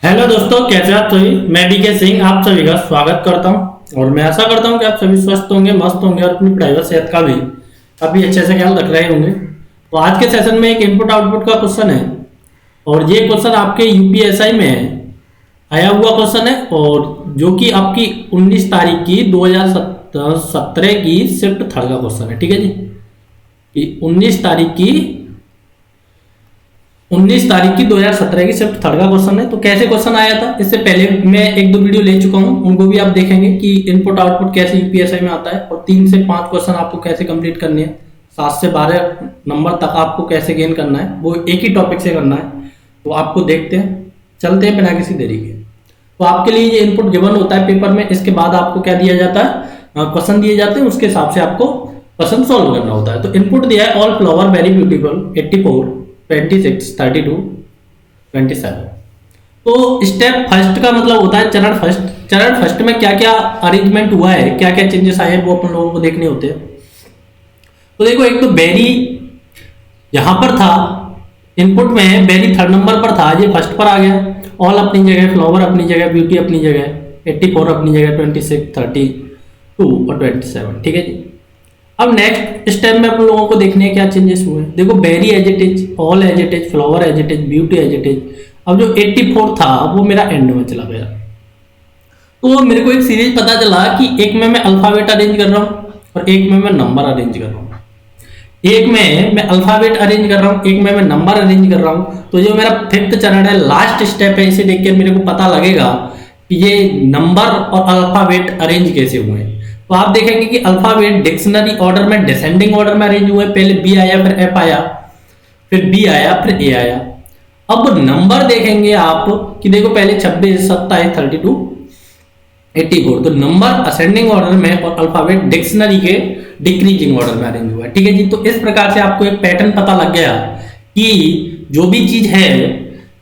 Hello दोस्तों, कैसे आप सभी। मैं बीके सिंह आप सभी का स्वागत करता हूं और मैं आशा करता हूं कि आप सभी स्वस्थ होंगे, मस्त होंगे और अपनी पढ़ाई व सेहत का भी काफी अच्छे से ख्याल रख रहे होंगे। तो आज के सेशन में एक इनपुट आउटपुट का क्वेश्चन है और ये क्वेश्चन आपके यूपीएसआई में आया हुआ क्वेश्चन है और जो कि आपकी 19 तारीख की 2017 की शिफ्ट थर्ड का क्वेश्चन है। ठीक है जी, कि 19 तारीख की 2017 की शिफ्ट थर्ड का क्वेश्चन है। तो कैसे क्वेश्चन आया था, इससे पहले मैं एक दो वीडियो ले चुका हूं, उनको भी आप देखेंगे कि इनपुट आउटपुट कैसे यूपीएसआई में आता है और 3 से 5 क्वेश्चन आपको कैसे कंप्लीट करने हैं, 7 से 12 नंबर तक आपको कैसे गेन करना है, वो एक ही टॉपिक से करना है। तो आपको देखते हैं, चलते हैं बिना किसी देरी के। तो आपके लिए ये इनपुट गिवन होता है पेपर में, इसके बाद आपको क्या दिया जाता है, क्वेश्चन दिए जाते हैं, उसके हिसाब से आपको क्वेश्चन सॉल्व करना होता है। तो इनपुट दिया है ऑल फ्लावर वेरी ब्यूटीफुल 84 26 32 27। तो स्टेप फर्स्ट का मतलब होता है चरण फर्स्ट। चरण फर्स्ट में क्या क्या अरेंजमेंट हुआ है, क्या क्या चेंजेस आए हैं, वो अपन लोगों को देखने होते हैं। तो देखो, एक तो बेरी यहां पर था इनपुट में, बेरी थर्ड नंबर पर था, ये फर्स्ट पर आ गया। ऑल अपनी जगह, फ्लावर अपनी जगह, ब्यूटी अपनी जगह, 84 अपनी जगह, 26 32 और 27। ठीक है जी। अब नेक्स्ट स्टेप में अपन लोगों को देखने हैं क्या चेंजेस हुए। देखो, berry as it is, all as it is, flower as it is, beauty as it is. अब जो 84 था वो मेरा एंड में चला गया। तो मेरे को एक सीरीज पता चला कि एक में मैं अल्फाबेट अरेंज कर रहा हूँ और एक में मैं नंबर अरेंज कर रहा हूँ। एक में मैं अल्फाबेट अरेंज कर रहा हूँ, एक में मैं नंबर अरेंज कर रहा हूँ। तो जो मेरा फिफ्थ चरण है, लास्ट स्टेप है, इसे देख के मेरे को पता लगेगा कि ये नंबर और अल्फाबेट अरेंज कैसे हुए हैं। तो आप देखेंगे कि अल्फाबेट डिक्शनरी ऑर्डर में, डिसेंडिंग ऑर्डर में अरेंज हुए। पहले बी आया, फिर एफ आया, फिर बी आया, फिर ए आया। अब नंबर देखेंगे आप कि देखो, पहले 26 27 32 84। तो नंबर असेंडिंग ऑर्डर में और अल्फाबेट डिक्शनरी के डिक्रीजिंग ऑर्डर में अरेंज हुआ है। ठीक है जी। तो इस प्रकार से आपको एक पैटर्न पता लग गया कि जो भी चीज है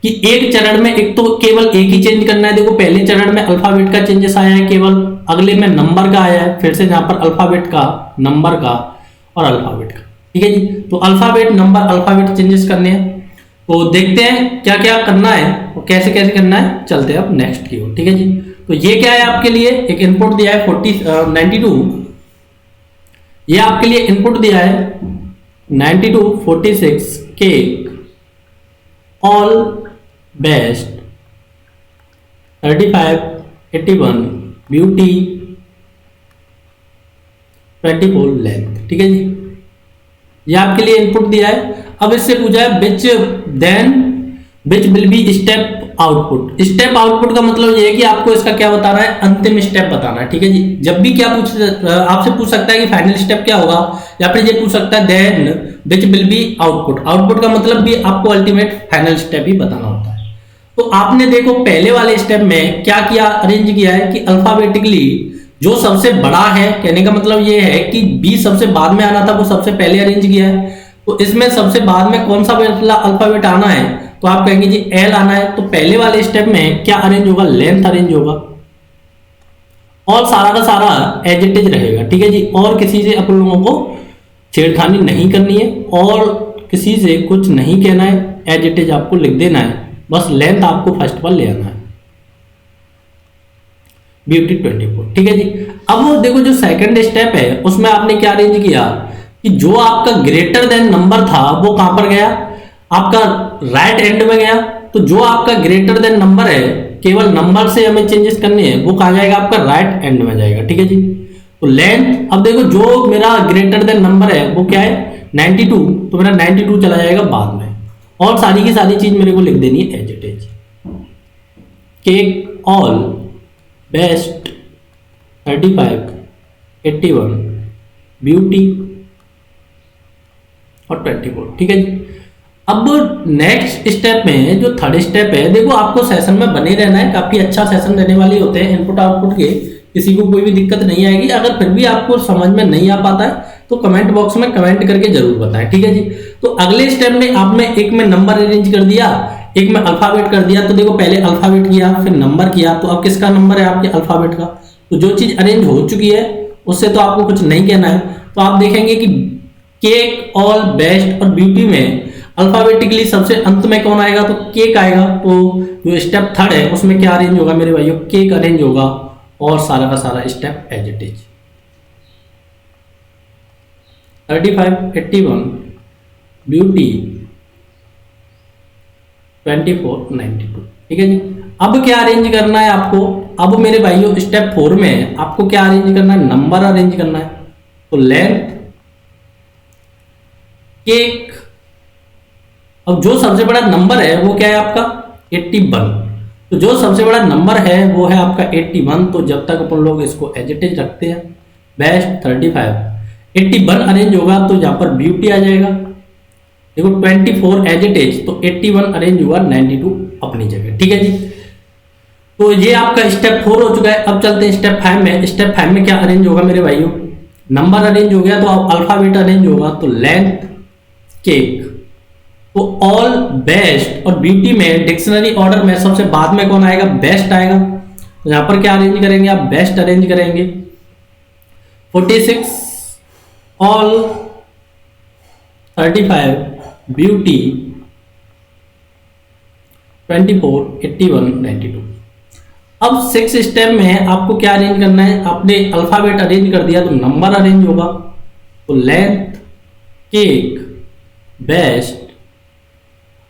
कि एक चरण में एक तो केवल एक ही चेंज करना है। देखो, पहले चरण में अल्फाबेट का चेंजेस आया है केवल, अगले में नंबर का आया है, फिर से यहाँ पर अल्फाबेट का, नंबर का और अल्फाबेट का। ठीक है जी। तो अल्फाबेट, नंबर, अल्फाबेट चेंजेस करने हैं। तो देखते हैं क्या क्या करना है और कैसे कैसे करना है। चलते हैं अब नेक्स्ट की ओर। ठीक है जी। तो ये क्या है आपके लिए, एक इनपुट दिया है 92। ये आपके लिए इनपुट दिया है 92 46 cake all best 35 81 beauty 24 length. ठीक है जी। ये आपके लिए इनपुट दिया है। अब इससे पूछा है विच will B step output. Step output का मतलब ये है कि आपको इसका क्या बताना है, अंतिम स्टेप बताना है। ठीक है जी। जब भी क्या आपसे पूछ सकता है कि फाइनल स्टेप क्या होगा, या फिर ये पूछ सकता है then which will be output. Output का मतलब भी आपको अल्टीमेट फाइनल स्टेप ही बताना होता है। तो आपने देखो पहले वाले स्टेप में क्या किया, अरेंज किया है कि अल्फाबेटिकली जो सबसे बड़ा है, कहने का मतलब ये है कि बी सबसे बाद में आना था, वो सबसे पहले अरेंज किया है। तो इसमें सबसे बाद में कौन सा अल्फाबेट आना है, तो आप कहेंगे जी एल आना है। तो पहले वाले स्टेप में क्या अरेंज होगा, लेंथ अरेंज होगा और सारा का सारा एज इट इज रहेगा। ठीक है जी। और किसी से अपन लोगों को छेड़खानी नहीं करनी है और किसी से कुछ नहीं कहना है, एज इट इज आपको लिख देना है। बस लेंथ आपको फर्स्ट पर ले आना है, ब्यूटी 24। ठीक है जी। अब वो देखो, जो सेकंड स्टेप है उसमें आपने क्या अरेंज किया कि जो आपका ग्रेटर देन नंबर था वो कहां पर गया, आपका राइट एंड में गया। तो जो आपका ग्रेटर देन नंबर है, केवल नंबर से हमें चेंजेस करने हैं, वो कहां जाएगा, आपका राइट एंड में जाएगा। ठीक है जी। तो लेंथ, अब देखो जो मेरा ग्रेटर देन नंबर है वो क्या है 92, तो मेरा 92 चला जाएगा बाद में और सारी की सारी चीज मेरे को लिख देनी है as it is. Cake all best 35 81 beauty और 24। ठीक है जी। अब नेक्स्ट स्टेप में जो थर्ड स्टेप है, देखो आपको सेशन में बने रहना है, काफी अच्छा सेशन रहने वाले होते हैं इनपुट आउटपुट के, किसी को कोई भी दिक्कत नहीं आएगी। अगर फिर भी आपको समझ में नहीं आ पाता है तो कमेंट बॉक्स में कमेंट करके जरूर बताएं। ठीक है जी। तो अगले स्टेप में आपने एक में नंबर अरेंज कर दिया, एक में अल्फाबेट कर दिया। तो देखो, पहले अल्फाबेट किया, फिर नंबर किया। तो अब किसका नंबर है, आपके अल्फाबेट का। तो जो चीज अरेंज हो चुकी है उससे तो आपको कुछ नहीं कहना है। तो आप देखेंगे कि केक ऑल बेस्ट और ब्यूटी में अल्फाबेटिकली सबसे अंत में कौन आएगा, तो केक आएगा। तो जो स्टेप थर्ड है उसमें क्या अरेंज होगा मेरे भाइयों, केक अरेंज होगा, और सारा का सारा step as it is. 35, 81, beauty, 24, 92। ठीक है जी। अब क्या अरेंज करना है आपको, अब मेरे भाइयों स्टेप 4 में आपको क्या अरेंज करना है, नंबर अरेंज करना है। तो लेंथ, केक, अब जो सबसे बड़ा नंबर है वो क्या है आपका 81। तो जो सबसे बड़ा नंबर है वो है आपका 81। तो जब तक अपन लोग इसको एज इट इज रखते हैं, बेस्ट 35, 81 अरेंज होगा तो यहाँ पर ब्यूटी आ जाएगा। देखो 24 एज इट इज, तो 81 अरेंज हुआ, 92 अपनी जगह। ठीक है जी। तो ये आपका स्टेप 4 हो चुका है। अब चलते हैं स्टेप 5 में। स्टेप 5 में क्या अरेंज होगा मेरे भाइयों, नंबर अरेंज हो गया तो अब अल्फाबेट अरेंज होगा। तो लेंथ, केक, तो ऑल, बेस्ट और ब्यूटी में डिक्शनरी ऑर्डर में सबसे बाद में कौन आएगा, बेस्ट आएगा। तो यहां पर क्या अरेंज करेंगे आप, बेस्ट अरेंज करेंगे। 46 ऑल, 35 ब्यूटी, 24 81 92। अब 6 स्टेप में आपको क्या अरेंज करना है, आपने अल्फाबेट अरेंज कर दिया तो नंबर अरेंज होगा। तो लेंथ, केक, बेस्ट।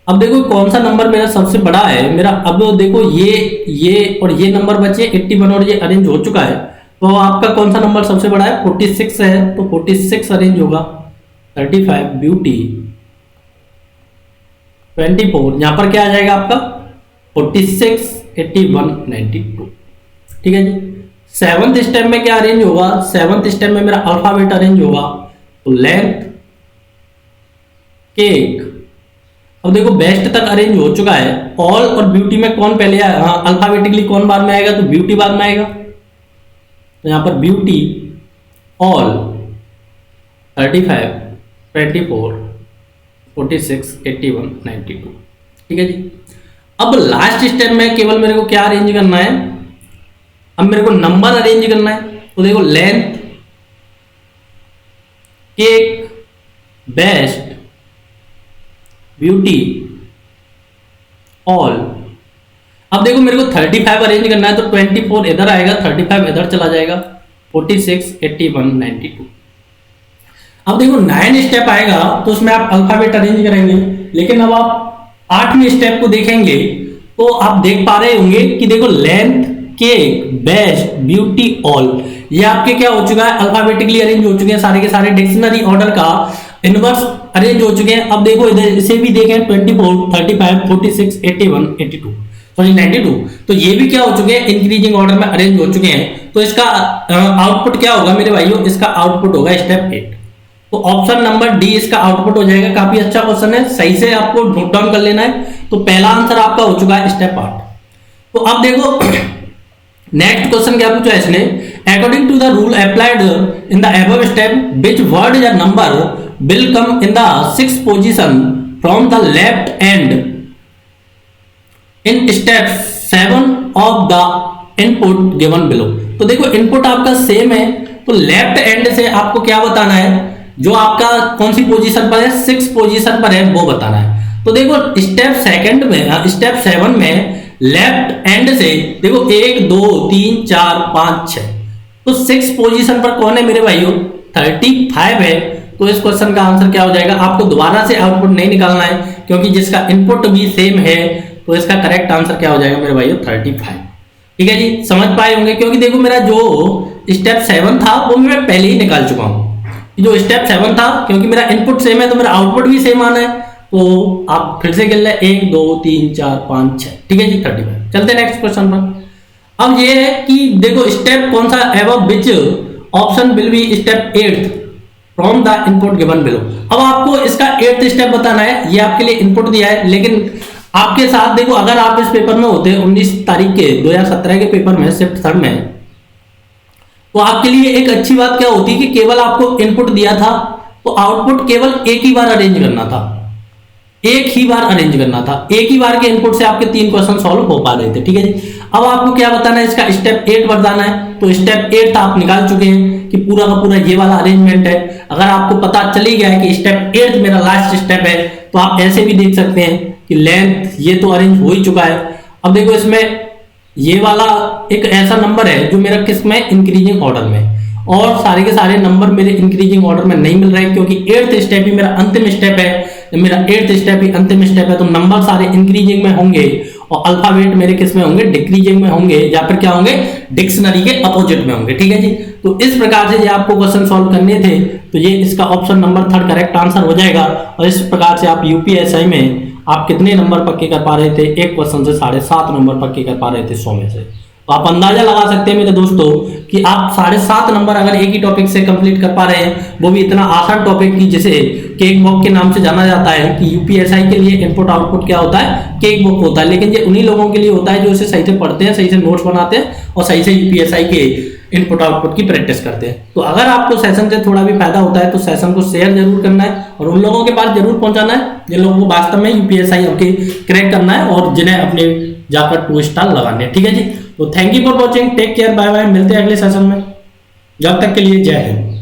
अब देखो कौन सा नंबर मेरा सबसे बड़ा है, मेरा अब देखो ये और ये नंबर बचे 81 और ये अरेंज हो चुका है। तो आपका कौन सा नंबर सबसे बड़ा है, 46 है। तो 46 अरेंज होगा। 35 ब्यूटी, 24, यहां पर क्या आ जाएगा आपका 46 81 92। ठीक है जी। 7th स्टेप में क्या अरेंज होगा, 7th स्टेप में मेरा अल्फाबेट अरेंज होगा। तो लेंथ, केक, अब देखो बेस्ट तक अरेंज हो चुका है। ऑल और ब्यूटी में कौन पहले आया, हाँ अल्फाबेटिकली कौन बाद में आएगा, तो ब्यूटी बाद में आएगा। तो यहां पर ब्यूटी, ऑल, 35 24 46 81 92। ठीक है जी। अब लास्ट स्टेप में केवल मेरे को क्या अरेंज करना है, अब मेरे को नंबर अरेंज करना है। तो देखो length, cake, best, beauty, all. अब देखो मेरे को 35 अरेंज करना है तो 24 इधर आएगा, 35 इधर चला जाएगा, 46 81 92। अब देखो 9 स्टेप आएगा तो उसमें आप अल्फाबेट अरेंज करेंगे। लेकिन अब आप 8वें स्टेप को देखेंगे तो आप देख पा रहे होंगे कि देखो length, cake, best, beauty, all, ये आपके क्या हो चुका है, अल्फाबेटिकली अरेंज हो चुके हैं सारे के सारे। डिक्शनरी ऑर्डर का इनवर्स अरेंज हो चुके हैं। अब देखो इधर इसे भी देखें, 24 35 46 81 82 सॉरी 92। तो ये भी क्या हो चुके हैं, इंक्रीजिंग ऑर्डर में अरेंज हो चुके हैं। तो इसका आउटपुट क्या होगा मेरे भाइयों, इसका आउटपुट होगा स्टेप 8। तो ऑप्शन नंबर डी इसका आउटपुट हो जाएगा। काफी अच्छा क्वेश्चन है, सही से आपको नोट डाउन कर लेना है। तो पहला आंसर आपका हो चुका है स्टेप 8। तो अब देखो नेक्स्ट क्वेश्चन क्या पूछा है इसने, according to the rule applied in the above step which word या number will come in the 6th position from the left end in step 7 of the input given below. तो देखो input आपका same है, तो left and से आपको क्या बताना है, जो आपका कौन सी पोजीशन पर है, 6th पोजीशन पर है, वो बताना है। तो देखो स्टेप 7 में लेफ्ट एंड से देखो 1 2 3 4 5 6, तो 6th पोजीशन पर कौन है मेरे भाइयों, 35 है। तो इस क्वेश्चन का आंसर क्या हो जाएगा, आपको दोबारा से आउटपुट नहीं निकालना है क्योंकि जिसका इनपुट भी सेम है। तो इसका करेक्ट आंसर क्या हो जाएगा मेरे भाइयों, 35। ठीक है जी, समझ पाए होंगे। क्योंकि देखो मेरा जो स्टेप 7 था वो मैं पहले ही निकाल चुका हूं। जो स्टेप 7 था, क्योंकि मेरा इनपुट सेम है तो मेरा आउटपुट भी सेम आना है। तो आप फिर से गिन ले, 1 2 3 4 5 6। ठीक है जी, 35। चलते हैं नेक्स्ट क्वेश्चन पर। अब ये है कि देखो स्टेप कौन सा, above which option will be step 8 from the input given below. अब आपको इसका 8th स्टेप बताना है। ये आपके लिए इनपुट दिया है, लेकिन आपके साथ देखो अगर आप इस पेपर में होते 19 तारीख के 2017 के पेपर में शिफ्ट 3 में, तो आपके लिए एक अच्छी बात क्या होती कि केवल आपको इनपुट दिया था तो आउटपुट केवल एक ही बार अरेंज करना था, एक ही बार अरेंज करना था। एक ही बार के इनपुट से आपके 3 क्वेश्चन सॉल्व हो पा रहे थे। ठीक है जी। अब आपको क्या बताना है, इसका स्टेप 8 बताना है। तो स्टेप 8 आप निकाल चुके हैं कि पूरा का पूरा ये वाला अरेंजमेंट है। अगर आपको पता चली गया है कि स्टेप 8 मेरा लास्ट स्टेप है, तो आप ऐसे भी देख सकते हैं कि लेंथ ये तो अरेंज हो ही चुका है। अब देखो इसमें ये वाला एक ऐसा नंबर है जो मेरा किस में इंक्रीजिंग ऑर्डर में, और सारे के सारे नंबर मेरे इंक्रीजिंग ऑर्डर में नहीं मिल रहे हैं क्योंकि 8th स्टेप ही मेरा अंतिम स्टेप है। मेरा 8th स्टेप ही अंतिम स्टेप है तो नंबर सारे इंक्रीजिंग में होंगे और अल्फाबेट मेरे किस में होंगे, डिक्रीजिंग में होंगे, या फिर क्या होंगे, डिक्शनरी के अपोजिट में होंगे। ठीक है जी, तो इस प्रकार से ये आपको क्वेश्चन सॉल्व करने थे तो ये इसका ऑप्शन नंबर 3 करेक्ट आंसर हो जाएगा। और इस प्रकार से आप यूपीएसआई में आप कितने नंबर पक्के कर पा रहे थे, एक क्वेश्चन से 7.5 नंबर पक्के कर पा रहे थे 100 में से। तो आप अंदाजा लगा सकते हैं मेरे दोस्तों कि आप 7.5 नंबर अगर एक ही टॉपिक से कंप्लीट कर पा रहे हैं, वो भी इतना आसान टॉपिक की जिसे केक वॉक के नाम से जाना जाता है कि यूपीएसआई के लिए इनपुट आउटपुट क्या होता है, केक वॉक होता है। लेकिन ये उन्हीं लोगों के लिए होता है जो इसे सही से पढ़ते हैं, सही से नोट्स बनाते हैं और सही से यूपीएसआई के इनपुट आउटपुट की प्रैक्टिस करते हैं। तो अगर आपको सेशन से थोड़ा भी फायदा होता है तो सेशन को शेयर जरूर करना है और उन लोगों के पास जरूर पहुंचाना है जिन लोगों को वास्तव में यूपीएसआई आपके क्रैक करना है और जिन्हें अपने जाकर 2 स्टार लगाने हैं। ठीक है जी, तो thank you for watching, take care, bye bye, मिलते हैं अगले सेशन में। जब तक के लिए जय हिंद।